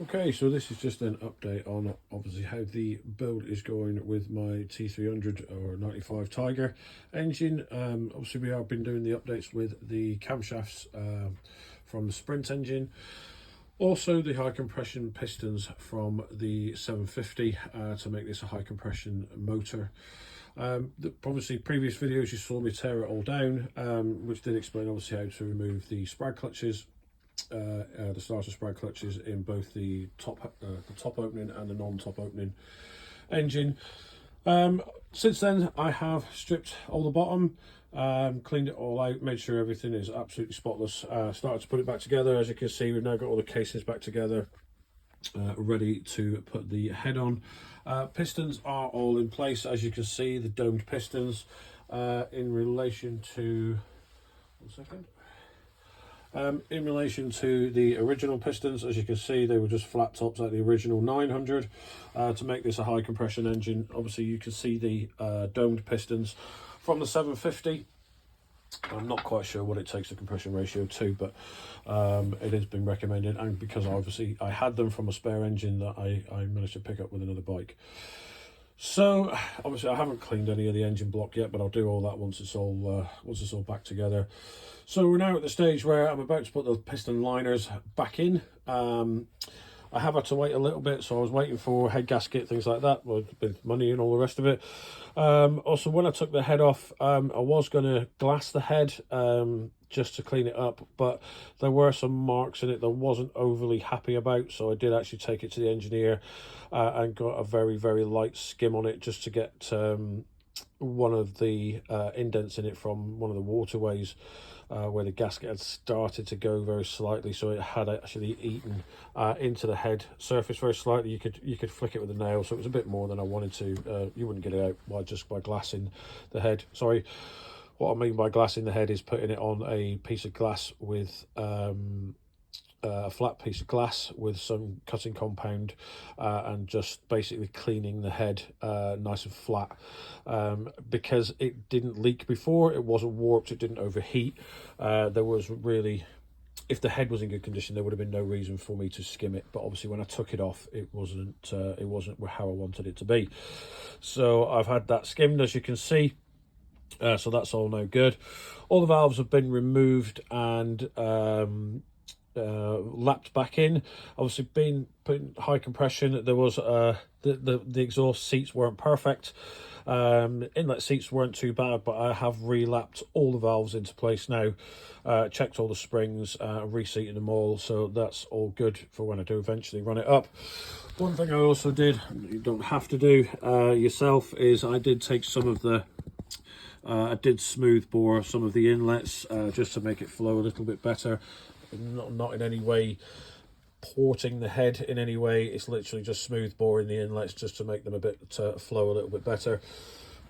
Okay, so this is just an update on obviously how the build is going with my T300 or 95 Tiger engine. Obviously we have been doing the updates with the camshafts from the Sprint engine. Also the high compression pistons from the 750 to make this a high compression motor. Obviously previous videos you saw me tear it all down, which did explain obviously how to remove the sprag clutches. The starter sprag clutches in both the top opening and the non-top opening engine. Since then I have stripped all the bottom, cleaned it all out, made sure everything is absolutely spotless. Started to put it back together. As you can see, we've now got all the casings back together, ready to put the head on. Pistons are all in place, as you can see, the domed pistons. In relation to in relation to the original pistons, as you can see, they were just flat tops like the original 900. To make this a high compression engine, obviously you can see the domed pistons from the 750. I'm not quite sure what it takes the compression ratio to, but it has been recommended, and because obviously I had them from a spare engine that I managed to pick up with another bike. So obviously I haven't cleaned any of the engine block yet, but I'll do all that once it's all back together. So we're now at the stage where I'm about to put the piston liners back in. I have had to wait a little bit, so I was waiting for head gasket, things like that, with money and all the rest of it. Also, when I took the head off, I was going to glass the head just to clean it up, but there were some marks in it that I wasn't overly happy about, so I did actually take it to the engineer and got a very, very light skim on it just to get one of the indents in it from one of the waterways where the gasket had started to go very slightly, so it had actually eaten into the head surface very slightly. You could flick it with a nail, so it was a bit more than I wanted to. You wouldn't get it out just by glassing the head. Sorry, what I mean by glassing the head is putting it on a piece of glass with a flat piece of glass with some cutting compound and just basically cleaning the head nice and flat, because it didn't leak before, it wasn't warped, it didn't overheat. There was really, if the head was in good condition, there would have been no reason for me to skim it, but obviously when I took it off, it wasn't how I wanted it to be. So I've had that skimmed, as you can see. So that's all now good. All the valves have been removed and lapped back in. Obviously been putting high compression. There was the exhaust seats weren't perfect. Inlet seats weren't too bad, but I have relapped all the valves into place now, checked all the springs, reseated them all, so that's all good for when I do eventually run it up. One thing I also did, you don't have to do yourself, is I did take some of the I did smooth bore some of the inlets just to make it flow a little bit better. Not in any way porting the head in any way, it's literally just smooth boring the inlets just to make them a bit flow a little bit better.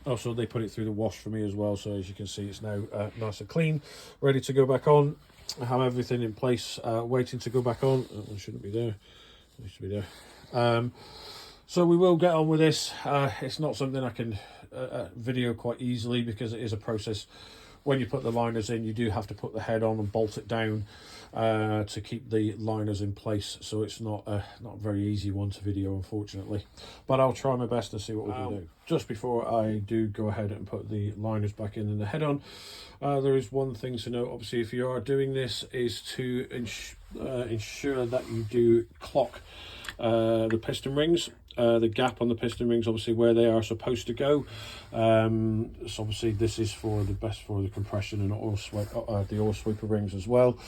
Also, they put it through the wash for me as well, so as you can see, it's now nice and clean, ready to go back on. I have everything in place, waiting to go back on. Oh, it shouldn't be there, it needs to be there. So we will get on with this. It's not something I can video quite easily, because it is a process. When you put the liners in, you do have to put the head on and bolt it down to keep the liners in place, so it's not a very easy one to video, unfortunately, but I'll try my best to see what we can do. Just before I do go ahead and put the liners back in and the head on, there is one thing to note. Obviously, if you are doing this, is to ensure that you do clock the piston rings, the gap on the piston rings, obviously where they are supposed to go. So obviously this is for the best for the compression and oil sweep, the oil sweeper rings as well.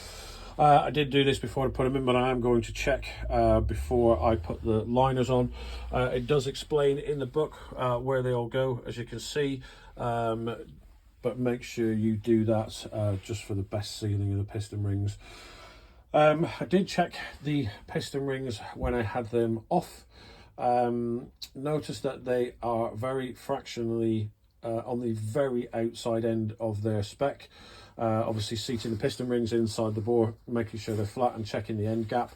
I did do this before I put them in, but I am going to check before I put the liners on. It does explain in the book where they all go, as you can see, but make sure you do that just for the best sealing of the piston rings. I did check the piston rings when I had them off. Notice that they are very fractionally on the very outside end of their spec. Obviously seating the piston rings inside the bore, making sure they're flat and checking the end gap.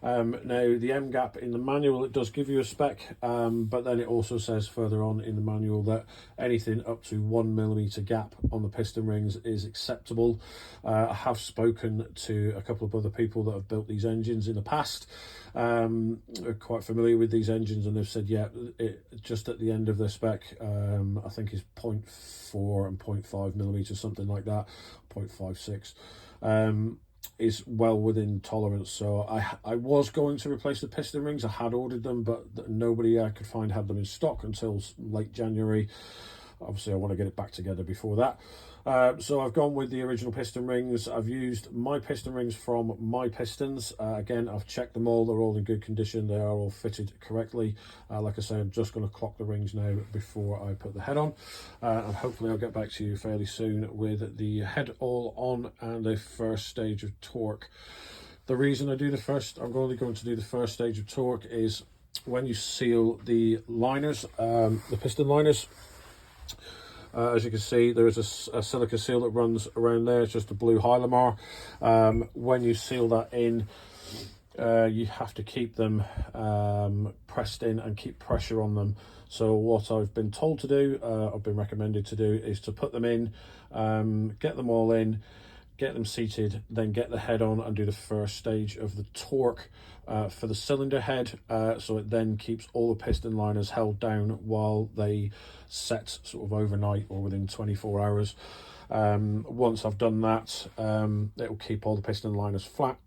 Now the M gap in the manual, it does give you a spec, but then it also says further on in the manual that anything up to 1mm gap on the piston rings is acceptable. I have spoken to a couple of other people that have built these engines in the past, are quite familiar with these engines, and they've said, yeah, just at the end of the spec, I think is 0.4 and 0.5mm, something like that, 0.56. Is well within tolerance. So I was going to replace the piston rings. I had ordered them, but nobody I could find had them in stock until late January. Obviously I want to get it back together before that. So I've gone with the original piston rings. I've used my piston rings from My Pistons. Again, I've checked them all. They're all in good condition. They are all fitted correctly. Like I say, I'm just going to clock the rings now before I put the head on. And hopefully I'll get back to you fairly soon with the head all on and the first stage of torque. The reason I'm only going to do the first stage of torque is when you seal the liners, the piston liners. As you can see, there is a silica seal that runs around there. It's just a blue Hylamar. When you seal that in, you have to keep them pressed in and keep pressure on them. So what I've been told to do, I've been recommended to do, is to put them in, get them all in, get them seated, then get the head on and do the first stage of the torque for the cylinder head, so it then keeps all the piston liners held down while they set sort of overnight or within 24 hours. Once I've done that, it will keep all the piston liners flat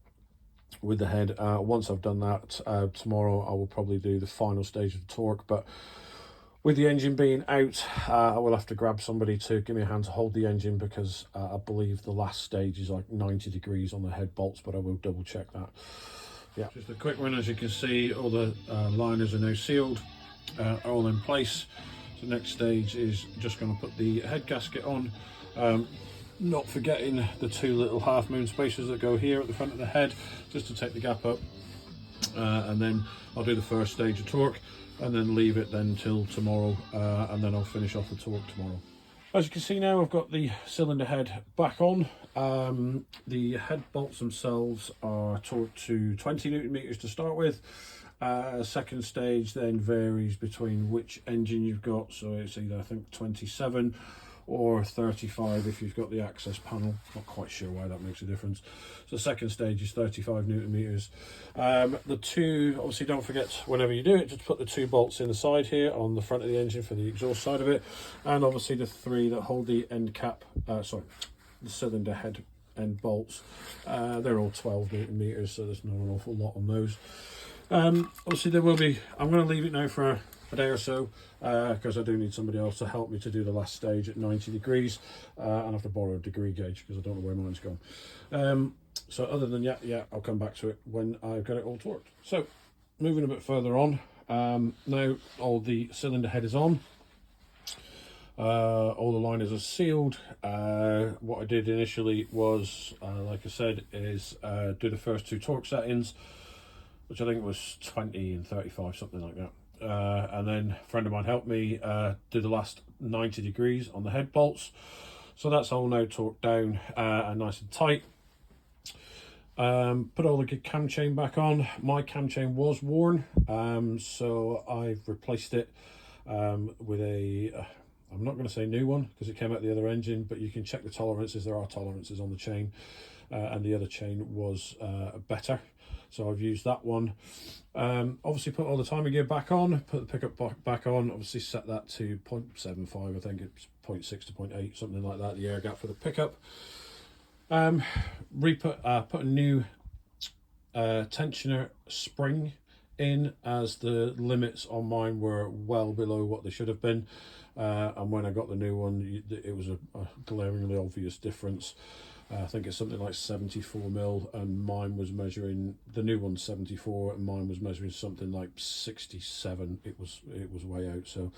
with the head. Once I've done that, tomorrow I will probably do the final stage of the torque, but with the engine being out, I will have to grab somebody to give me a hand to hold the engine, because I believe the last stage is like 90 degrees on the head bolts, but I will double check that. Yeah, just a quick one. As you can see, all the liners are now sealed, are all in place. So the next stage is just going to put the head gasket on, not forgetting the two little half moon spacers that go here at the front of the head, just to take the gap up, and then I'll do the first stage of torque and then leave it then till tomorrow, and then I'll finish off the torque tomorrow. As you can see now, I've got the cylinder head back on. The head bolts themselves are torqued to 20 Newton meters to start with. Second stage then varies between which engine you've got, so it's either I think 27 or 35 if you've got the access panel. Not quite sure why that makes a difference. So second stage is 35 Newton meters. The two, obviously don't forget whenever you do it, just put the two bolts in the side here on the front of the engine for the exhaust side of it, and obviously the three that hold the end cap, the cylinder head end bolts. They're all 12 Newton meters, so there's not an awful lot on those. Obviously there will be, I'm going to leave it now for a day or so, because I do need somebody else to help me to do the last stage at 90 degrees, and I have to borrow a degree gauge because I don't know where mine's gone. So other than that, yeah, I'll come back to it when I've got it all torqued. So moving a bit further on, now all the cylinder head is on, all the liners are sealed. What I did initially was, like I said, is do the first two torque settings, which I think was 20 and 35, something like that. And then a friend of mine helped me do the last 90 degrees on the head bolts. So that's all now torqued down and nice and tight. Put all the cam chain back on. My cam chain was worn, so I've replaced it with a, I'm not going to say new one because it came out the other engine, but you can check the tolerances. There are tolerances on the chain, and the other chain was better. So I've used that one. Obviously put all the timing gear back on, put the pickup back on, obviously set that to 0.75, I think it's 0.6 to 0.8, something like that, the air gap for the pickup. Put a new tensioner spring in, as the limits on mine were well below what they should have been. And when I got the new one, it was a glaringly obvious difference. I think it's something like 74 mil, and mine was measuring, the new one's 74 and mine was measuring something like 67. It was way out, so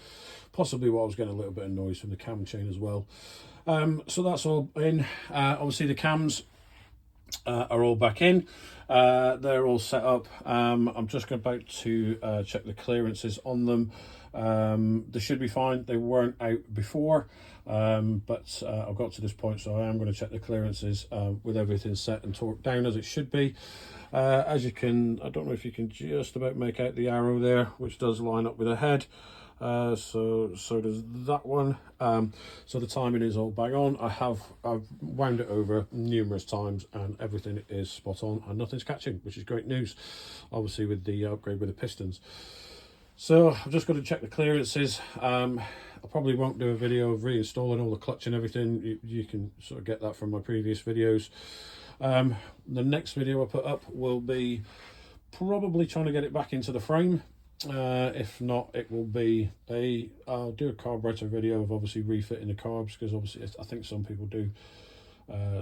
possibly what I was getting a little bit of noise from the cam chain as well. So that's all in. Obviously the cams are all back in. They're all set up. I'm just about to check the clearances on them. They should be fine. They weren't out before, but I've got to this point, so I am going to check the clearances with everything set and torqued down as it should be. As you can, I don't know if you can just about make out the arrow there, which does line up with the head. So does that one. So the timing is all bang on. I've wound it over numerous times and everything is spot on and nothing's catching, which is great news, obviously, with the upgrade with the pistons. So I've just got to check the clearances. I probably won't do a video of reinstalling all the clutch and everything. You can sort of get that from my previous videos. The next video I put up will be probably trying to get it back into the frame. If not, it will be I'll do a carburetor video of obviously refitting the carbs, because obviously I think some people do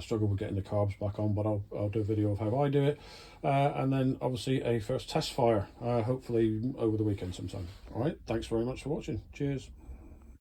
struggle with getting the carbs back on, but I'll do a video of how I do it, and then obviously a first test fire, hopefully over the weekend sometime. All right, thanks very much for watching. Cheers.